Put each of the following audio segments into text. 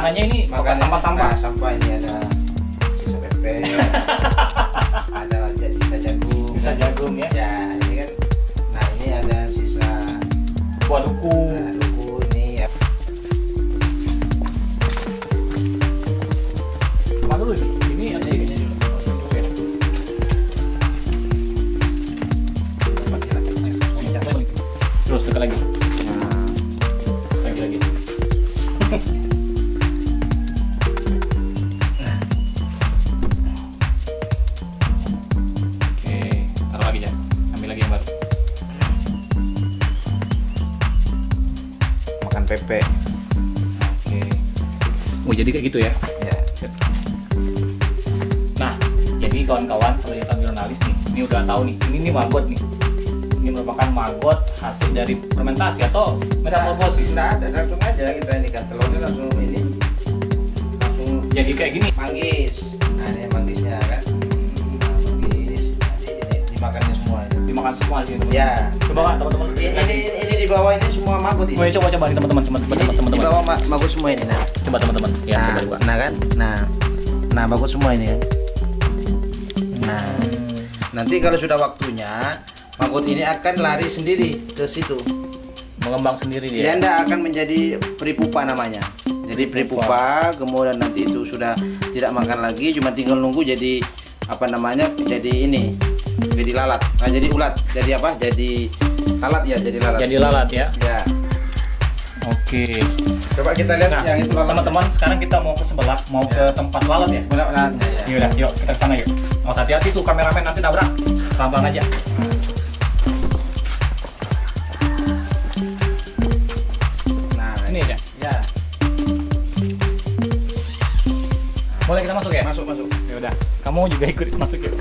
makanannya ini sampah-sampah. Nah, sampah ini ada sisa pepes, ada sisa jagung. Sisa jagung ya. Ya, ini kan. Nah, ini ada sisa buah duku. Nah, duku ini ya. Mana dulu ini? Ini ada sini dulu. Terus dekat lagi. Lagi. Oke, taruh lagi ya. Ambil lagi yang baru. Makan pepek. Oke. Oh, jadi kayak gitu ya. Ya. Nah, jadi kawan-kawan, kalau yang jurnalis nih, ini udah tahu nih. Ini maggot nih. Ini merupakan maggot hasil dari fermentasi atau metamorfosis. Nah, ada langsung aja kita ini kan telurnya langsung ini. Langsung Jadi kayak gini. manggis. Nah, ini manggisnya kan. Nah, manggis. Nah, ini dimakannya semua. Dimakan semua sih, teman-teman. Ya. Coba Kak, teman-teman. Ini di bawah ini semua maggot ini. Oh, coba nih teman-teman, Ini di teman-teman. bawah maggot semua ini. Nah, Coba teman-teman. Ya, coba dibuka. nah kan. Nah, bagus semua ini kan. Nah, nanti kalau sudah waktunya maggot ini akan lari sendiri ke situ. Mengembang sendiri Dia dia. tidak akan menjadi peripupa namanya. Jadi peripupa, kemudian nanti itu sudah tidak makan lagi, cuma tinggal nunggu jadi apa namanya? Jadi ini, jadi lalat. Nah, jadi ulat. Jadi apa? Jadi lalat ya, jadi lalat. Jadi lalat ya. Ya. Oke. Coba kita lihat Nah, yang itu lalat. teman-teman, sekarang kita mau ke sebelah, mau ke tempat lalat ya. Udah, lalatnya ya. Yaudah, yuk kita ke sana yuk. Mau hati-hati tuh kameramen nanti tabrak. Pelan-pelan aja. Nah, Ini aja. ya. Boleh kita masuk ya? Masuk. Ya udah, kamu juga ikut masuk yuk.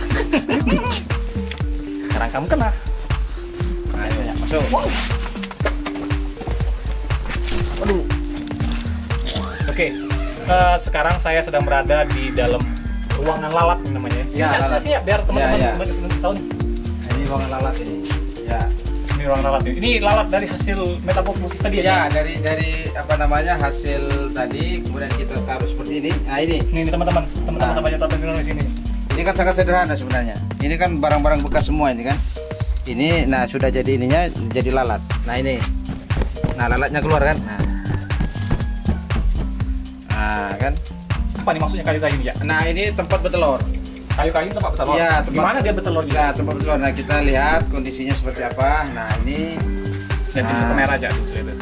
Sekarang kamu kena. Nah, ya, masuk. Wow. Aduh. Oke. Sekarang saya sedang berada di dalam ruangan lalat namanya. Ya, lalat. Ya, biar teman-teman Ya. tahu. Ini ruangan lalat ini. Ya. Ini ruangan lalat. Ini lalat dari hasil metamorfosis tadi Ya, dari apa namanya? Hasil tadi kemudian kita taruh seperti ini. Nah, ini. Ini teman-teman Nah. baca tata di sini. Ini kan sangat sederhana sebenarnya. Ini kan barang-barang bekas semua ini kan. Ini nah sudah jadi ininya jadi lalat. Nah, ini. Nah, lalatnya keluar kan? Nah, kan. Apa nih maksudnya kayu-kayu ya? Nah, ini tempat bertelur. Kayu-kayu tempat bertelur. Iya, tempat. Gimana dia bertelur gitu? Nah, tempat bertelur. Nah, kita lihat kondisinya seperti apa. Nah, ini. Dan Nah. di kamera aja tuh. Lihat.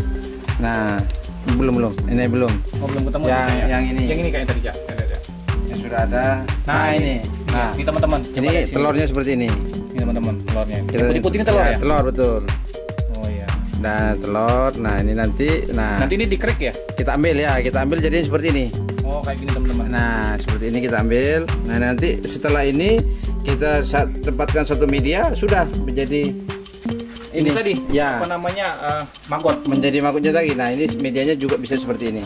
Nah, belum. Ini belum. Oh, belum ketemu Yang- ya? yang ini. Yang ini kayaknya tadi ya. Lihat. Yang sudah ada. Nah, ini. Nah, Ini teman-teman. Coba ini lihat sini. telurnya seperti ini. Ini teman-teman telurnya. Kita Yang putih-putih ini telur ya? Telur betul. Oh iya. Nah, telur. Nah, ini nanti. Nah, Nanti ini dikrik ya? kita ambil ya. Kita ambil jadinya seperti ini. Oh, kayak gini teman-teman. Nah, seperti ini kita ambil. Nah, nanti setelah ini kita tempatkan satu media sudah menjadi Ini tadi Ya, apa namanya? Maggot. menjadi magotnya lagi. Nah, ini medianya juga bisa seperti ini.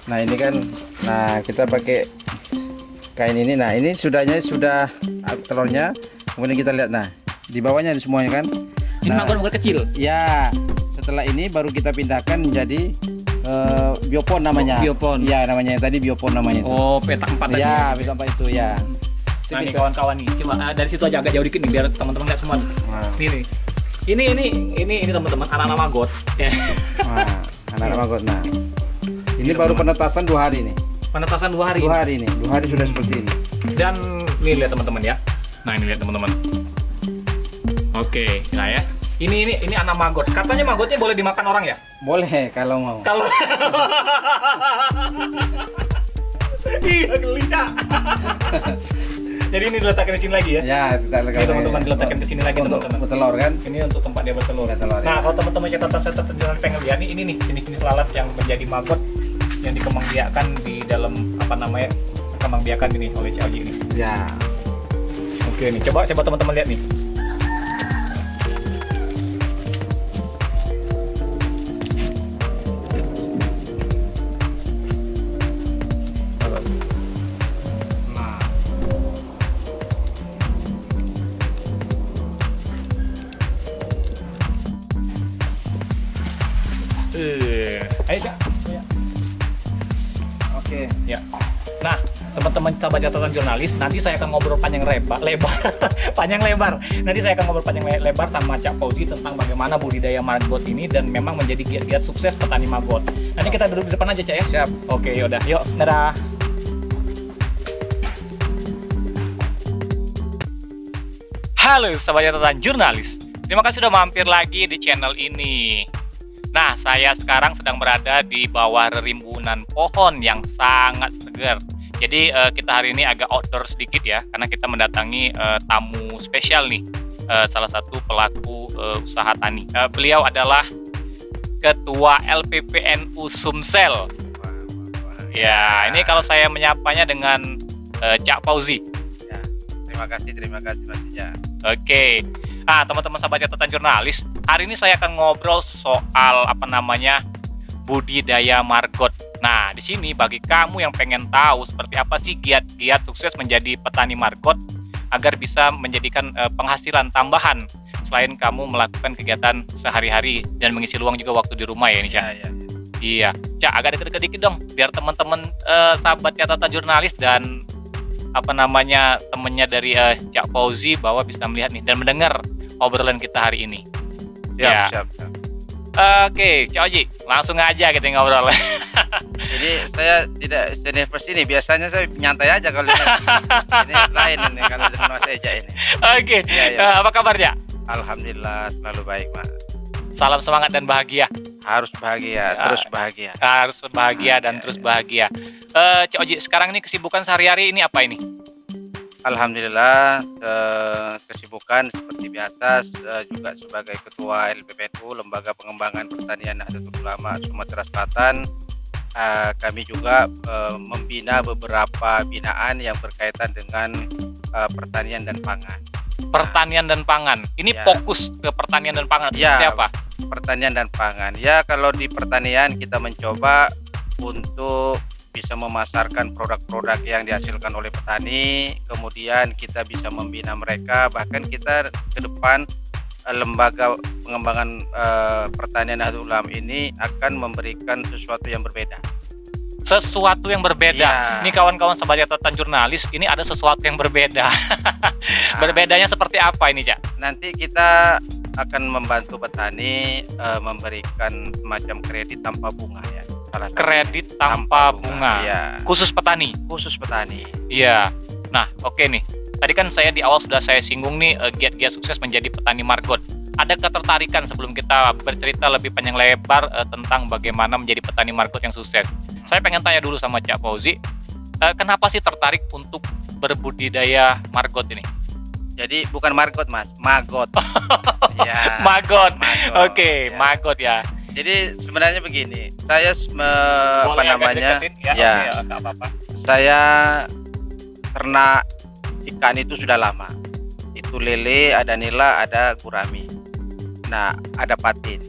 Nah, ini kan. Nah, kita pakai kain ini. Nah, ini sudah telurnya. Kemudian kita lihat. Nah, di bawahnya ada semuanya kan. Ini Nah, maggot kecil. ya, setelah ini baru kita pindahkan menjadi biopon namanya. Oh, biopon. Ya, namanya tadi biopon namanya itu. Oh, petak 4 tadi. Ya, bisa apa itu ya. Nah, nih kawan-kawan nih. Coba dari situ aja agak jauh dikit nih biar teman-teman lihat semua. Nah. Nih. Ini teman-teman anak-anak maggot. Ya. Nah, anak-anak maggot. Nah, ini baru penetasan 2 hari nih. Penetasan 2 hari. 2 hari nih. 2 hari sudah seperti ini. Dan nih lihat teman-teman ya. Nah, ini lihat teman-teman. Oke, nah ya. Ini anak maggot. Katanya maggotnya boleh dimakan orang ya? Boleh kalau mau. Kalau iya geli Cak. Jadi ini diletakkan di sini lagi ya? Ya, kita Ini teman-teman diletakkan ke sini lagi untuk teman-teman. bertelur kan? Ini untuk tempat dia bertelur. Bertelur, ya. Nah, kalau teman-teman catatan jangan pengen lihat nih, ini nih jenis-jenis lalat yang menjadi maggot yang dikembangbiakan di dalam apa namanya? Kembangbiakan ini oleh Cauji ini. Ya. Oke nih, coba teman-teman lihat nih. Nah, Ayo Cak. Oke. Ya. Nah, teman-teman sahabat catatan jurnalis, nanti saya akan ngobrol panjang lebar, panjang lebar. Nanti saya akan ngobrol panjang lebar sama Cak Fauzi tentang bagaimana budidaya maggot ini dan memang menjadi giat-giat sukses petani maggot. Nanti kita duduk di depan aja, Cak ya. Siap. Oke, yaudah. Yuk, dadah. Halo sahabat catatan jurnalis. Terima kasih sudah mampir lagi di channel ini. Nah, saya sekarang sedang berada di bawah rimbunan pohon yang sangat segar. Jadi kita hari ini agak outdoor sedikit ya, karena kita mendatangi tamu spesial nih, salah satu pelaku usaha tani. Beliau adalah Ketua LPPNU Sumsel. Ya, ini kalau saya menyapanya dengan Cak Fauzi. Ya, terima kasih Mas Ija. Oke. Nah, teman-teman sahabat catatan jurnalis, hari ini saya akan ngobrol soal budidaya margot. Nah, di sini bagi kamu yang pengen tahu seperti apa sih giat-giat sukses menjadi petani margot agar bisa menjadikan penghasilan tambahan selain kamu melakukan kegiatan sehari-hari dan mengisi luang juga waktu di rumah ya ini, Cak. Iya. Cak, agak deket-deket dikit dong biar teman-teman sahabat catatan jurnalis dan temennya dari Cak Fauzi bahwa bisa melihat nih dan mendengar obrolan kita hari ini. Siap. Oke, Cak Oji, langsung aja kita ngobrol. Jadi saya tidak senervous ini. Biasanya saya nyantai aja kalau ini lain ini kalau dengan Mas Eja ini. Oke. Ya. Apa kabar, Cak? Alhamdulillah selalu baik, Mas. Salam semangat dan bahagia. Harus bahagia, terus bahagia. Harus bahagia dan terus bahagia. Cak Oji, sekarang ini kesibukan sehari-hari ini apa ini? Alhamdulillah kesibukan seperti biasa juga sebagai Ketua LPPNU Lembaga Pengembangan Pertanian Nahdlatul Ulama Sumatera Selatan. Kami juga membina beberapa binaan yang berkaitan dengan pertanian dan pangan. Pertanian dan pangan. Ini ya. Fokus ke pertanian dan pangan ya, seperti apa? Pertanian dan pangan. Ya, kalau di pertanian kita mencoba untuk bisa memasarkan produk-produk yang dihasilkan oleh petani, kemudian kita bisa membina mereka, bahkan kita ke depan lembaga pengembangan pertanian Nahdlatul Ulama ini akan memberikan sesuatu yang berbeda. Sesuatu yang berbeda. Ya. Ini kawan-kawan sahabat catatan jurnalis, ini ada sesuatu yang berbeda. Berbedanya seperti apa ini, Cak? Nanti kita akan membantu petani memberikan semacam kredit tanpa bunga ya. Kredit tanpa bunga. Ya. Khusus petani. Khusus petani. Iya. Nah, oke nih. Tadi kan saya di awal sudah saya singgung nih giat-giat sukses menjadi petani margot. Ada ketertarikan sebelum kita bercerita lebih panjang lebar tentang bagaimana menjadi petani margot yang sukses. Saya pengen tanya dulu sama Cak Fauzi, kenapa sih tertarik untuk berbudidaya margot ini? Jadi bukan margot, Mas, magot. Ya, magot. Oke, ya. Magot ya. Jadi sebenarnya begini, saya saya ternak ikan itu sudah lama. Itu lele, ada nila, ada gurami. Nah, ada patin.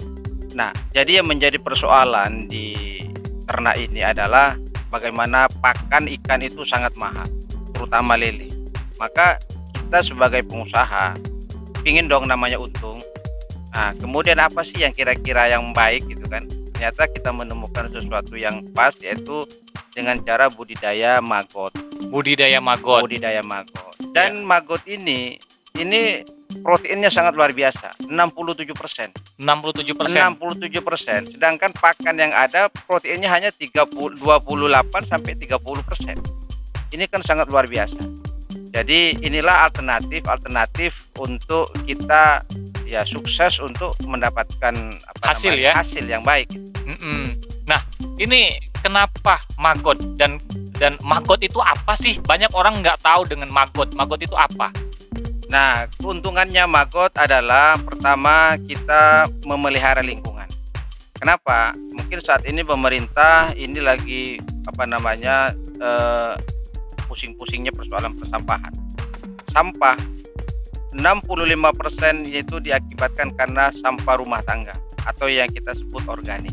Nah, jadi yang menjadi persoalan di ternak ini adalah bagaimana pakan ikan itu sangat mahal, terutama lele. Maka kita sebagai pengusaha pingin dong namanya untung. Nah, kemudian apa sih yang kira-kira yang baik gitu kan? Ternyata kita menemukan sesuatu yang pas, yaitu dengan cara budidaya maggot. Budidaya maggot. Dan maggot ini proteinnya sangat luar biasa, 67%. 67%. Sedangkan pakan yang ada proteinnya hanya 28 sampai 30%. Ini kan sangat luar biasa. Jadi inilah alternatif untuk kita ya sukses untuk mendapatkan hasil yang baik. Nah, ini kenapa maggot dan maggot itu apa sih? Banyak orang nggak tahu dengan maggot. Maggot itu apa? Nah, keuntungannya maggot adalah pertama kita memelihara lingkungan. Kenapa? Mungkin saat ini pemerintah ini lagi pusing-pusingnya persoalan persampahan. Sampah 65% itu diakibatkan karena sampah rumah tangga atau yang kita sebut organik.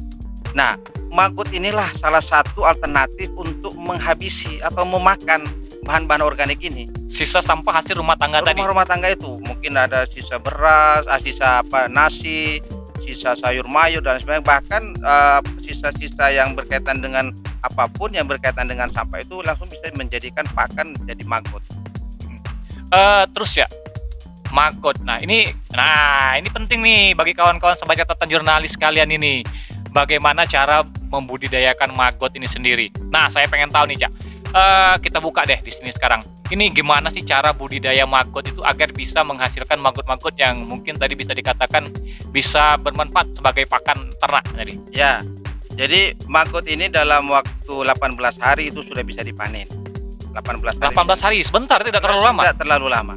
Nah, maggot inilah salah satu alternatif untuk menghabisi atau memakan bahan-bahan organik ini. Sisa sampah hasil rumah tangga tadi. Rumah tangga itu mungkin ada sisa beras, sisa nasi, sisa sayur mayur dan sebagainya, bahkan sisa-sisa yang berkaitan dengan apapun yang berkaitan dengan sampah itu langsung bisa menjadikan pakan jadi maggot. Terus ya, maggot. Nah ini penting nih bagi kawan-kawan sobat catatan jurnalis kalian ini. Bagaimana cara membudidayakan maggot ini sendiri? Nah, saya pengen tahu nih, Cak. Kita buka deh di sini sekarang. Ini gimana sih cara budidaya maggot itu agar bisa menghasilkan maggot-maggot yang mungkin tadi bisa dikatakan bisa bermanfaat sebagai pakan ternak tadi? Ya, jadi maggot ini dalam waktu 18 hari itu sudah bisa dipanen. 18 hari, sebentar, tidak terlalu lama. Tidak terlalu lama.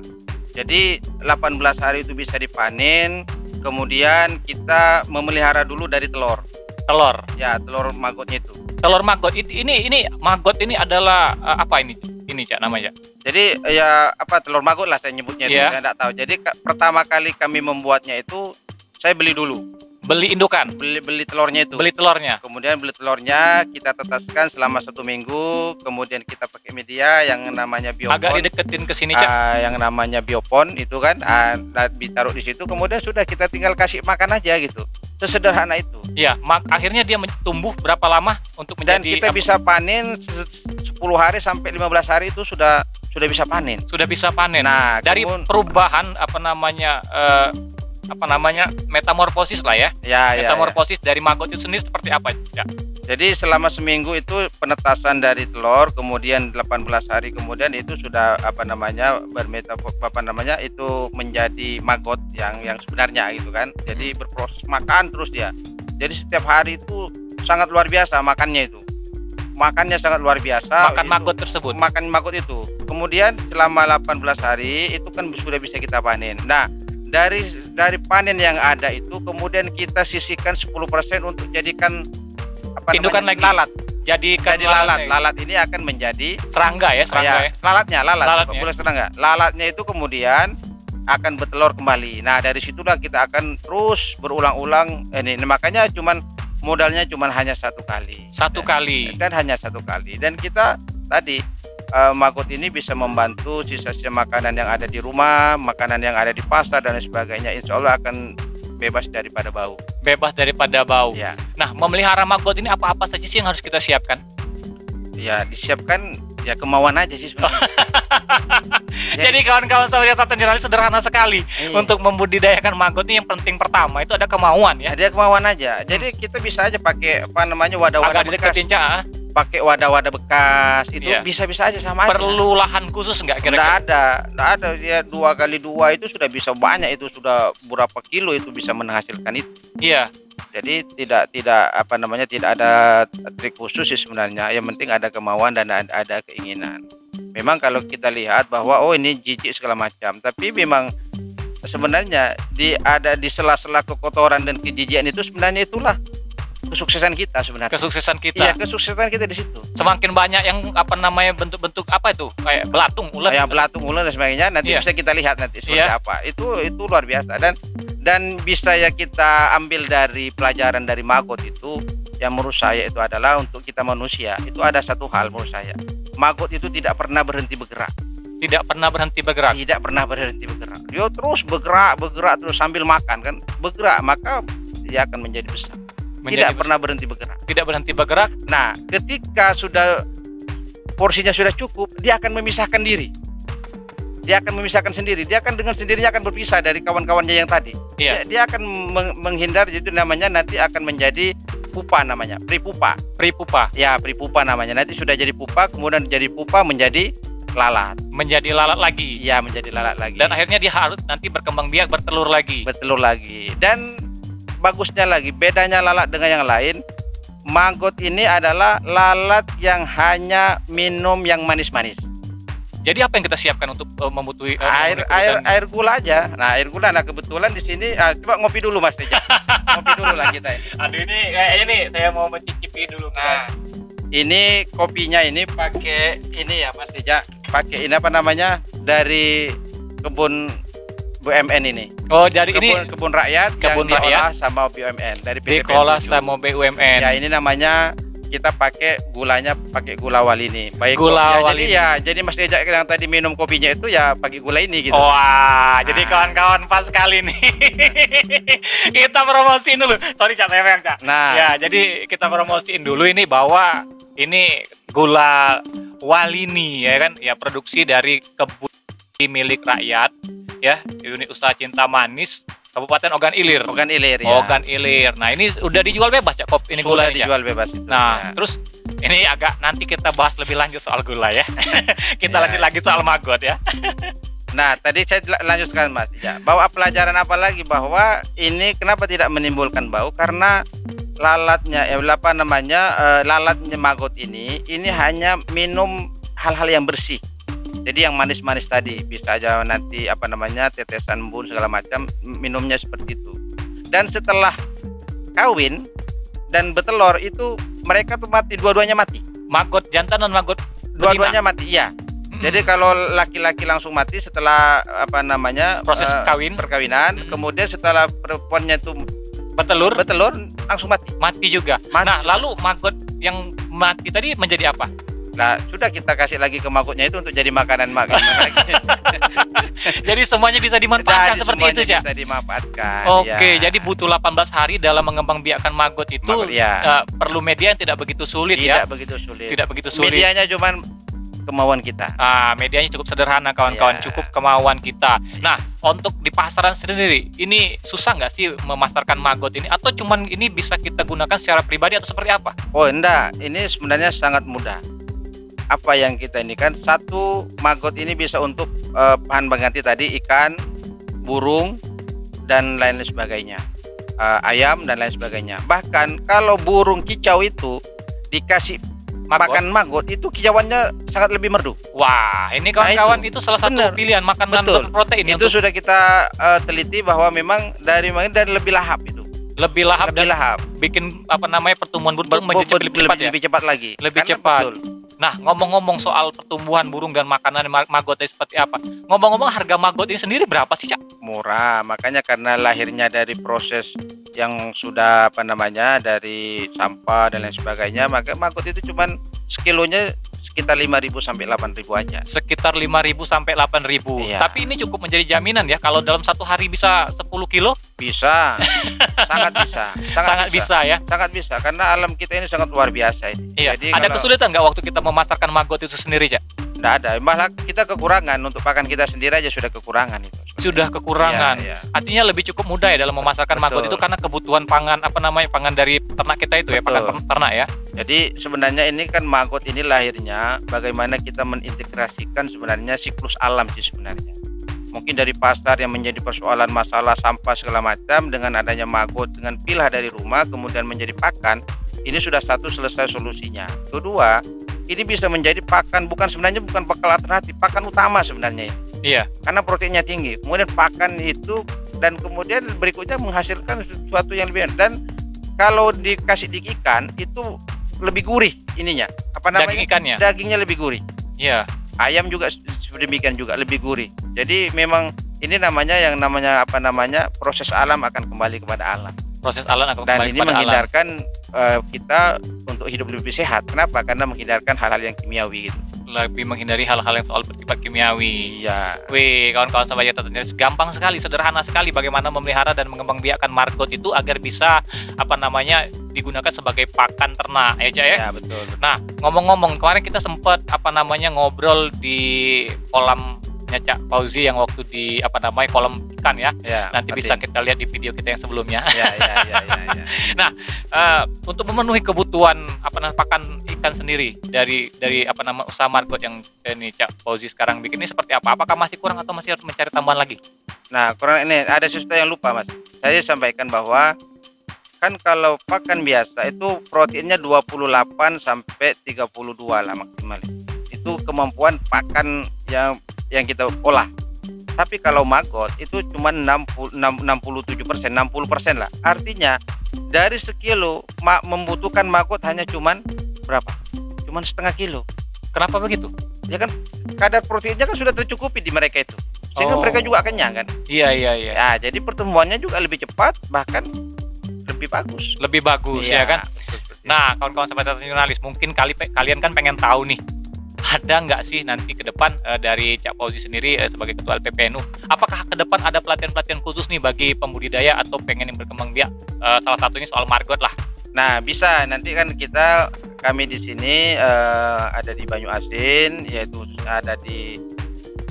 Jadi 18 hari itu bisa dipanen, kemudian kita memelihara dulu dari telur. Telur. Ya, telur maggotnya itu. Telur maggot ini maggot ini adalah apa ini? Ini Cak namanya. Jadi ya telur maggot lah saya nyebutnya itu, Yeah. saya tidak tahu. Jadi pertama kali kami membuatnya itu saya beli dulu. Beli indukan. Beli telurnya itu. Beli telurnya. Kemudian beli telurnya kita tetaskan selama 1 minggu, kemudian kita pakai media yang namanya biopon. Agak dideketin ke sini, Cak. Yang namanya biopon itu kan ditaruh di situ, kemudian sudah kita tinggal kasih makan aja gitu. Sesederhana itu. Iya, akhirnya dia tumbuh berapa lama untuk menjadi? Dan kita bisa panen 10 hari sampai 15 hari itu sudah bisa panen. Sudah bisa panen. Nah, dari perubahan metamorfosis lah ya. Metamorfosis dari maggot itu sendiri seperti apa, Cak? Jadi selama seminggu itu penetasan dari telur, kemudian 18 hari kemudian itu sudah itu menjadi maggot yang sebenarnya gitu kan. Jadi berproses makan terus dia. Jadi setiap hari itu sangat luar biasa makannya itu. Makannya sangat luar biasa. Makan maggot tersebut. Makan maggot itu. Kemudian selama 18 hari itu kan sudah bisa kita panen. Nah, dari panen yang ada itu kemudian kita sisihkan 10% untuk jadikan indukan lagi. Lalat. Jadi lalat. Lalat ini akan menjadi serangga ya. Lalat. Lalatnya. Boleh serangga. Lalatnya itu kemudian akan bertelur kembali. Nah, dari situlah kita akan terus berulang-ulang ini. Makanya modalnya hanya 1 kali. Dan hanya 1 kali. Dan kita tadi maggot ini bisa membantu sisa-sisa makanan yang ada di rumah, makanan yang ada di pasar dan sebagainya. Insya Allah akan bebas daripada bau. Ya. Nah, memelihara maggot ini apa-apa saja sih yang harus kita siapkan? Ya, disiapkan ya kemauan aja sih sebenarnya. Jadi kawan-kawan sobat catatan jurnalis sederhana sekali. Untuk membudidayakan maggot ini yang penting pertama itu ada kemauan ya. Ada kemauan aja. Jadi kita bisa aja pakai wadah-wadah bekas. Pakai wadah-wadah bekas itu bisa-bisa aja sama aja. Perlu lahan khusus nggak kira-kira? Nggak ada. Ya 2x2 itu sudah bisa banyak, itu sudah berapa kilo itu bisa menghasilkan itu. Iya. Jadi tidak ada trik khusus sih sebenarnya. Yang penting ada kemauan dan ada keinginan. Memang kalau kita lihat bahwa ini jijik segala macam, tapi memang sebenarnya ada di sela-sela kekotoran dan kejijikan itu sebenarnya itulah kesuksesan kita sebenarnya. Kesuksesan kita. Iya, kesuksesan kita di situ. Semakin banyak yang bentuk-bentuk apa itu? Kayak belatung, ular. Ya, belatung, ular dan sebagainya nanti bisa kita lihat nanti seperti apa. Itu luar biasa dan bisa ya kita ambil dari pelajaran dari maggot itu yang menurut saya itu adalah untuk kita manusia. Itu ada satu hal menurut saya. Maggot itu tidak pernah berhenti bergerak. Tidak pernah berhenti bergerak. Dia terus bergerak terus sambil makan kan. Bergerak, maka dia akan menjadi besar. Tidak pernah berhenti bergerak. Nah, ketika porsinya sudah cukup, dia akan memisahkan diri. Dia akan memisahkan sendiri. Dia akan dengan sendirinya akan berpisah dari kawan-kawannya yang tadi. Iya. Dia akan menghindar, jadi namanya nanti akan menjadi pupa namanya, pripupa. Ya, pripupa namanya. Nanti sudah jadi pupa, kemudian jadi pupa menjadi lalat. Menjadi lalat lagi. Ya, menjadi lalat lagi. Dan akhirnya dia harus nanti berkembang biak bertelur lagi. Dan bagusnya lagi, bedanya lalat dengan yang lain, maggot ini adalah lalat yang hanya minum yang manis-manis. Jadi apa yang kita siapkan untuk membutuhkan air gula aja. Nah, air gula. Nah, kebetulan di sini coba ngopi dulu Mas Teja. Ngopi dulu lah kita. Aduh, ini saya mau mencicipi dulu. Nah, ini kopinya ini pakai ini ya Mas Teja. Pakai ini dari kebun BUMN ini. Oh, dari kebun rakyat yang diolah sama BUMN dari PT dikelola sama BUMN. Ya, ini namanya kita pakai gulanya pakai gula wali ini. Baik gula ya, wali. Jadi Mas Deja yang tadi minum kopinya itu ya pakai gula ini gitu. Wah, jadi kawan-kawan pas sekali nih. Kita promosiin dulu. Sorry Cak, saya Cak. Nah, ya, jadi kita promosiin dulu ini bahwa Ini gula Walini ya kan, ya produksi dari kebun milik rakyat ya, unit usaha Cinta Manis, Kabupaten Ogan Ilir. Ogan Ilir ya. Ogan Ilir. Nah, ini udah dijual bebas ya, Kop? Ini gula ini, dijual bebas itu. Nah, ya. terus ini agak nanti kita bahas lebih lanjut soal gula ya. Kita Ya. lanjut lagi soal maggot ya. Nah, tadi saya lanjutkan Mas. Ya, bawa pelajaran apa lagi bahwa ini kenapa tidak menimbulkan bau karena lalatnya lalatnya maggot ini hanya minum hal-hal yang bersih. Jadi yang manis-manis tadi bisa aja nanti tetesan embun segala macam minumnya seperti itu. Dan setelah kawin dan bertelur itu mereka tuh mati, dua-duanya mati. Maggot jantan dan maggot Dua-duanya mati, iya. Jadi kalau laki-laki langsung mati setelah proses perkawinan, kemudian setelah perempuannya itu bertelur langsung mati juga. Mati. Nah, lalu maggot yang mati tadi menjadi apa? Nah, sudah kita kasih lagi ke maggotnya itu untuk jadi makanan maggot lagi. Jadi semuanya bisa dimanfaatkan seperti itu, Cak. Bisa dimanfaatkan. Oke, ya. jadi butuh 18 hari dalam mengembangbiakan maggot itu. Maggot, ya. Perlu media yang tidak begitu sulit Tidak ya. begitu sulit. Tidak begitu sulit. Medianya cuman kemauan kita. Medianya cukup sederhana kawan-kawan, Ya. cukup kemauan kita. Nah, untuk di pasaran sendiri, ini susah nggak sih memasarkan maggot ini? Atau cuman ini bisa kita gunakan secara pribadi atau seperti apa? Oh, enggak. Ini sebenarnya sangat mudah. Apa yang kita ini kan, satu maggot ini bisa untuk bahan pengganti tadi ikan, burung, dan lain sebagainya. Ayam dan lain sebagainya. Bahkan kalau burung kicau itu dikasih makan maggot itu kicauannya sangat lebih merdu. Wah, ini kawan-kawan itu salah satu Benar. pilihan makanan Betul. berprotein Itu sudah kita teliti bahwa memang dari lebih lahap itu. lebih lahap Lebih dan lahap. bikin pertumbuhan burung menjadi lebih cepat ya. Lebih cepat lagi. Lebih Karena cepat. betul. Nah, ngomong-ngomong soal pertumbuhan burung dan makanan maggot ini seperti apa? Ngomong-ngomong, harga maggot ini sendiri berapa sih, Cak? Murah, makanya karena lahirnya dari proses yang sudah dari sampah dan lain sebagainya, maka maggot itu cuman sekilonya sekitar 5.000 sampai 8.000 aja. Sekitar 5.000 sampai 8.000. Iya. Tapi ini cukup menjadi jaminan ya, kalau dalam satu hari bisa 10 kilo? Bisa. Sangat bisa. Sangat bisa ya. Sangat bisa karena alam kita ini sangat luar biasa ini. Iya. Jadi Ada kalau- kesulitan nggak waktu kita memasarkan maggot itu sendiri, Cak? Nggak ada, malah kita kekurangan untuk pakan kita sendiri aja sudah kekurangan itu. Sudah kekurangan. Iya, iya. Artinya lebih cukup mudah ya dalam memasarkan Betul. maggot itu karena kebutuhan pangan pangan dari ternak kita itu ya, Betul. pakan ternak ya. Jadi sebenarnya ini kan maggot ini lahirnya bagaimana kita mengintegrasikan sebenarnya siklus alam sih sebenarnya. Mungkin dari pasar yang menjadi persoalan masalah sampah segala macam, dengan adanya maggot dengan pilah dari rumah kemudian menjadi pakan, ini sudah satu selesai solusinya. Kedua, ini bisa menjadi pakan sebenarnya bukan bakal alternatif, pakan utama sebenarnya ini. Iya. Karena proteinnya tinggi. Kemudian pakan itu dan kemudian berikutnya menghasilkan sesuatu yang lebih, dan kalau dikasih di ikan itu lebih gurih ininya. Daging ikannya. Dagingnya lebih gurih. Iya. Ayam juga demikian juga lebih gurih. Jadi memang ini namanya proses alam akan kembali kepada alam. Proses alam akan Dan kembali ini kepada alam. menghindarkan kita untuk hidup lebih sehat. Kenapa? Karena menghindarkan hal-hal yang kimiawi gitu. Lebih menghindari hal-hal yang soal bersifat kimiawi. Iya. Wih, kawan-kawan sahabat Jatah Ternyata gampang sekali, sederhana sekali bagaimana memelihara dan mengembangbiakan maggot itu agar bisa digunakan sebagai pakan ternak ya, Cak ya. Ya, betul. Nah, ngomong-ngomong, kemarin kita sempat ngobrol di kolamnya Cak Fauzi yang waktu di kolam ikan ya. Ya, Nanti bisa kita lihat di video kita yang sebelumnya. Ya. Nah, untuk memenuhi kebutuhan pakan ikan sendiri dari usaha maggot yang ini Cak Fauzi sekarang bikin ini seperti apa? Apakah masih kurang atau masih harus mencari tambahan lagi? Nah, kurang ini ada sesuatu yang lupa, Mas. Saya sampaikan bahwa kan kalau pakan biasa itu proteinnya 28 sampai 32 lah maksimal. Itu kemampuan pakan yang kita olah. Tapi kalau maggot itu cuma 60% lah. Artinya dari sekilo membutuhkan maggot hanya cuman berapa? Cuman setengah kilo. Kenapa begitu? Ya kan kadar proteinnya kan sudah tercukupi di mereka itu. Sehingga Oh. mereka juga kenyang kan. Iya. Ya, jadi pertumbuhannya juga lebih cepat, bahkan lebih bagus. Lebih bagus ya kan? betul, seperti Nah, kawan-kawan sahabat jurnalis, mungkin kalian kan pengen tahu nih, ada nggak sih nanti ke depan dari Cak Fauzi sendiri sebagai ketua LPPNU, apakah ke depan ada pelatihan-pelatihan khusus nih bagi pembudidaya atau pengen yang berkembang biak, salah satunya soal maggot lah. Nah, bisa nanti kan kita kami di sini ada di Banyu Asin, yaitu ada di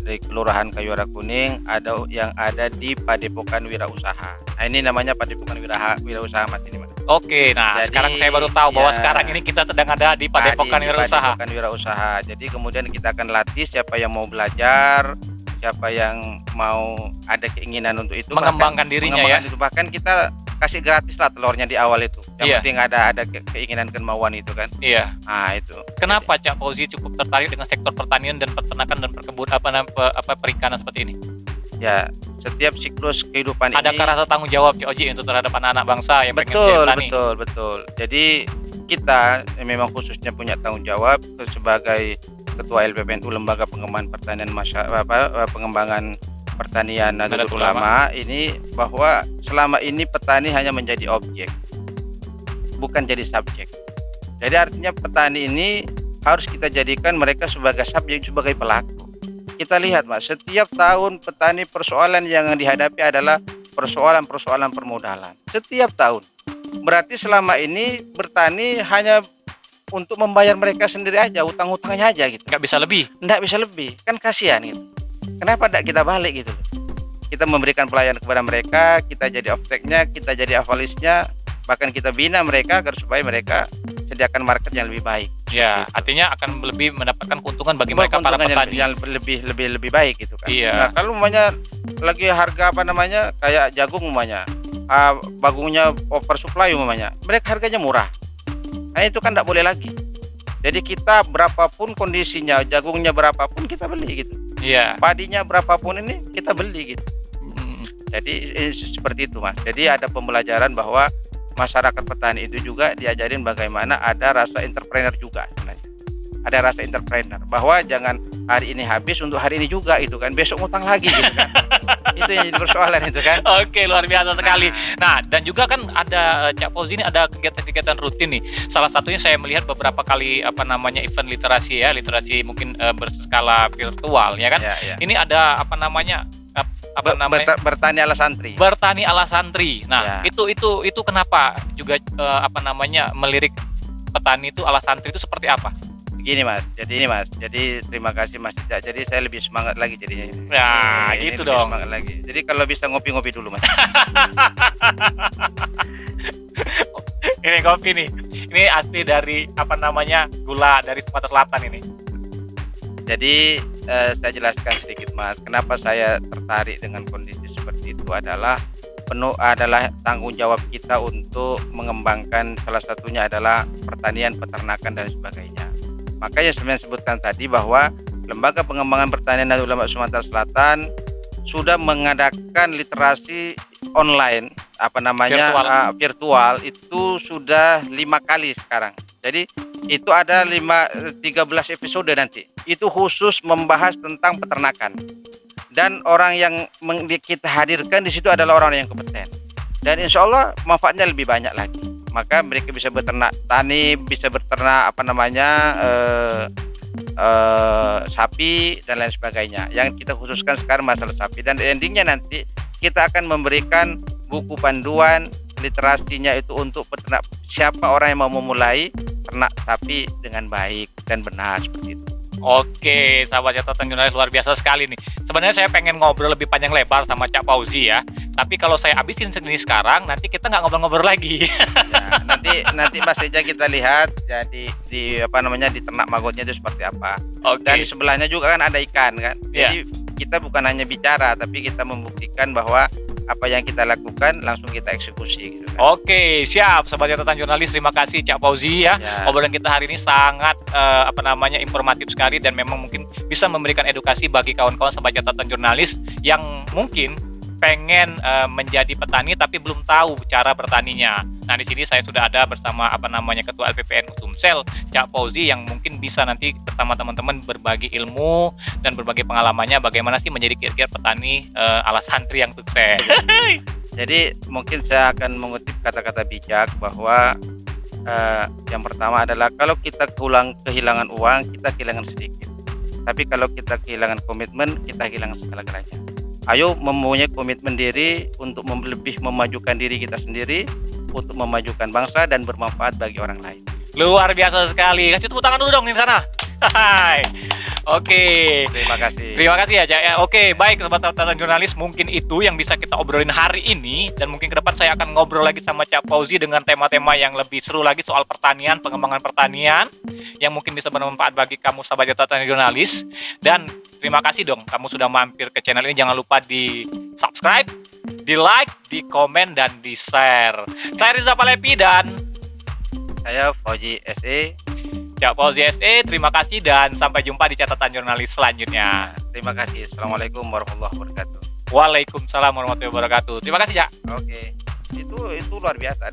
Kelurahan Kayuara Kuning, ada yang ada di Padepokan Wirausaha. Nah, ini namanya Padepokan Wirausaha Mas ini Mas. Oke, nah Jadi, sekarang saya baru tahu bahwa ya, sekarang ini kita sedang ada di Padepokan Wirausaha. Padepokan Wirausaha. Jadi kemudian kita akan latih siapa yang mau belajar, siapa yang mau ada keinginan untuk itu, Mengembangkan dirinya ya. Itu. Bahkan kita kasih gratis lah telurnya di awal itu. Yang Iya. penting ada keinginan kemauan itu kan. Iya. Nah, itu. Kenapa Cak Fauzi cukup tertarik dengan sektor pertanian dan peternakan dan perkebunan perikanan seperti ini? Ya, setiap siklus kehidupan Adakah ini rasa tanggung jawab Cak Oji untuk terhadap anak-anak bangsa yang pengen jadi betul, petani? betul. Jadi kita memang khususnya punya tanggung jawab sebagai Ketua LPPNU, Lembaga Pengembangan Pertanian Pengembangan Pertanian Nahdlatul Ulama, ini bahwa selama ini petani hanya menjadi objek, bukan jadi subjek. Jadi artinya petani ini harus kita jadikan mereka sebagai subjek, sebagai pelaku. Kita lihat Mas, setiap tahun petani persoalan yang dihadapi adalah persoalan permodalan. Setiap tahun. Berarti selama ini bertani hanya untuk membayar mereka sendiri aja, utang-utangnya aja gitu. Nggak bisa lebih. Nggak bisa lebih, kan kasihan gitu. Kenapa tidak kita balik gitu? Kita memberikan pelayanan kepada mereka, kita jadi off-take-nya, kita jadi avalisnya, bahkan kita bina mereka agar supaya mereka sediakan market yang lebih baik. Ya, Gitu. artinya akan lebih mendapatkan keuntungan bagi mereka para Keuntungan petani. yang lebih baik gitu kan. Iya. Nah, kalau umpamanya lagi harga kayak jagung umpamanya, bagungnya oversupply umpamanya, mereka harganya murah. Nah, itu kan tidak boleh lagi. Jadi kita berapapun kondisinya, jagungnya berapapun kita beli gitu. Iya. Padinya berapapun ini kita beli gitu. Mm, Jadi seperti itu Mas. Jadi ada pembelajaran bahwa masyarakat petani itu juga diajarin bagaimana ada rasa entrepreneur juga sebenarnya. Ada rasa entrepreneur bahwa jangan hari ini habis untuk hari ini juga itu kan, besok ngutang lagi gitu kan. Itu yang jadi persoalan itu kan. Oke, luar biasa sekali. Nah, dan juga kan ada Cak Fauzi ini ada kegiatan-kegiatan rutin nih. Salah satunya saya melihat beberapa kali event literasi ya, literasi mungkin berskala virtual ya kan. Ya. Ini ada Bertani ala santri. Bertani ala santri. Nah, Ya. itu kenapa juga melirik petani itu ala santri itu seperti apa? Gini Mas, jadi terima kasih Mas Cicak. Jadi saya lebih semangat lagi jadinya. Nah, Ini gitu lebih dong. Semangat lagi. Jadi kalau bisa ngopi-ngopi dulu Mas. Ini kopi nih. Ini asli dari gula dari Sumatera Selatan ini. Jadi saya jelaskan sedikit Mas, kenapa saya tertarik dengan kondisi seperti itu adalah tanggung jawab kita untuk mengembangkan, salah satunya adalah pertanian, peternakan dan sebagainya. Makanya saya sebutkan tadi bahwa Lembaga Pengembangan Pertanian Nahdlatul Ulama Sumatera Selatan sudah mengadakan literasi online virtual itu sudah 5 kali sekarang. Jadi itu ada 13 episode nanti. Itu khusus membahas tentang peternakan. Dan orang yang kita hadirkan di situ adalah orang yang kompeten. Dan insya Allah manfaatnya lebih banyak lagi. Maka mereka bisa beternak tani, bisa beternak sapi dan lain sebagainya. Yang kita khususkan sekarang masalah sapi, dan endingnya nanti kita akan memberikan buku panduan literasinya itu untuk peternak, siapa orang yang mau memulai ternak sapi dengan baik dan benar seperti itu. Oke, sahabat catatan jurnalis, luar biasa sekali nih. Sebenarnya saya pengen ngobrol lebih panjang lebar sama Cak Fauzi ya. Tapi kalau saya habisin sendiri sekarang, nanti kita nggak ngobrol-ngobrol lagi. Ya, nanti Mas Eja kita lihat jadi di ternak magotnya itu seperti apa. Oke. Dan sebelahnya juga kan ada ikan kan. Iya. Jadi kita bukan hanya bicara, tapi kita membuktikan bahwa apa yang kita lakukan langsung kita eksekusi gitu kan. Oke, siap sahabat catatan jurnalis. Terima kasih Cak Fauzi ya. Ya. Obrolan kita hari ini sangat informatif sekali dan memang mungkin bisa memberikan edukasi bagi kawan-kawan sahabat catatan jurnalis yang mungkin pengen menjadi petani tapi belum tahu cara bertaninya. Nah, di sini saya sudah ada bersama Ketua LPPNU Sumsel, Cak Fauzi, yang mungkin bisa nanti bersama teman-teman berbagi ilmu dan berbagi pengalamannya bagaimana sih menjadi kira-kira petani ala santri yang sukses. Jadi mungkin saya akan mengutip kata-kata bijak bahwa yang pertama adalah kalau kita kehilangan uang, kita kehilangan sedikit. Tapi kalau kita kehilangan komitmen, kita kehilangan segala-galanya. Ayo mempunyai komitmen diri untuk lebih memajukan diri kita sendiri, untuk memajukan bangsa dan bermanfaat bagi orang lain. Luar biasa sekali. Kasih tepuk tangan dulu dong di sana. Hai. Oke. Terima kasih. Terima kasih ya, Cak. Ya, oke, baik teman-teman jurnalis, mungkin itu yang bisa kita obrolin hari ini, dan mungkin ke depan saya akan ngobrol lagi sama Cak Fauzi dengan tema-tema yang lebih seru lagi soal pertanian, pengembangan pertanian yang mungkin bisa bermanfaat bagi kamu sahabat catatan jurnalis. Dan terima kasih dong kamu sudah mampir ke channel ini. Jangan lupa di subscribe, di like, di komen, dan di share. Saya Riza Palepi dan Saya Fauzi SE. Cak Fauzi SE, terima kasih dan sampai jumpa di catatan jurnalis selanjutnya. Terima kasih. Assalamualaikum warahmatullahi wabarakatuh. Waalaikumsalam warahmatullahi wabarakatuh. Terima kasih, Cak. Oke. Itu luar biasa,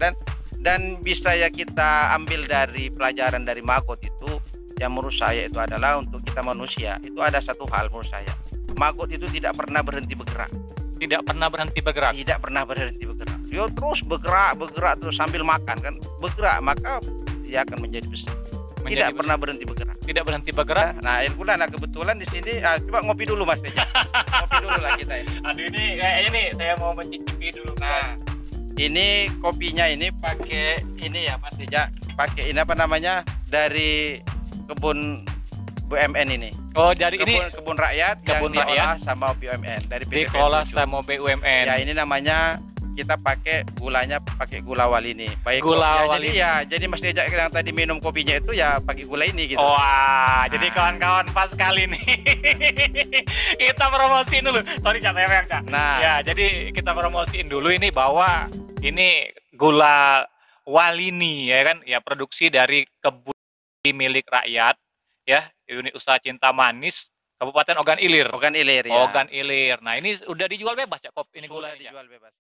dan bisa ya kita ambil dari pelajaran dari maggot itu, yang menurut saya itu adalah untuk kita manusia itu ada satu hal menurut saya. Maggot itu tidak pernah berhenti bergerak. Tidak pernah berhenti bergerak. Tidak pernah berhenti bergerak. Dia terus bergerak terus sambil makan kan. Bergerak maka dia akan menjadi besar. Tidak pernah berhenti bergerak. Tidak berhenti bergerak. Nah, Ilkulan, kebetulan di sini coba ngopi dulu Mas Teja. Ngopi dulu lah kita ini. Aduh, ini kayaknya nih saya mau mencicipi dulu. Nah, ini kopinya ini pakai ini ya Mas Teja. Pakai ini apa namanya? Dari kebun BUMN ini. Oh, dari ini kebun rakyat kebun yang rakyat diolah sama BUMN dari PT dikelola 7. sama BUMN. Ya, ini namanya kita pakai gulanya pakai gula Walini. Baik Gula ya, Walini. jadi Mas Teja yang tadi minum kopinya itu ya pakai gula ini gitu. Wah, jadi kawan-kawan pas kali nih. Kita promosiin dulu. Sorry, Cak, saya yang Cak. Nah, Ya, jadi kita promosiin dulu ini bahwa ini gula Walini ya kan, ya produksi dari kebun milik rakyat ya, unit usaha Cinta Manis, Kabupaten Ogan Ilir. Ogan Ilir ya. Ogan Ilir. Nah, ini udah dijual bebas, Cak, ini Sudah gulanya, Cak? dijual bebas.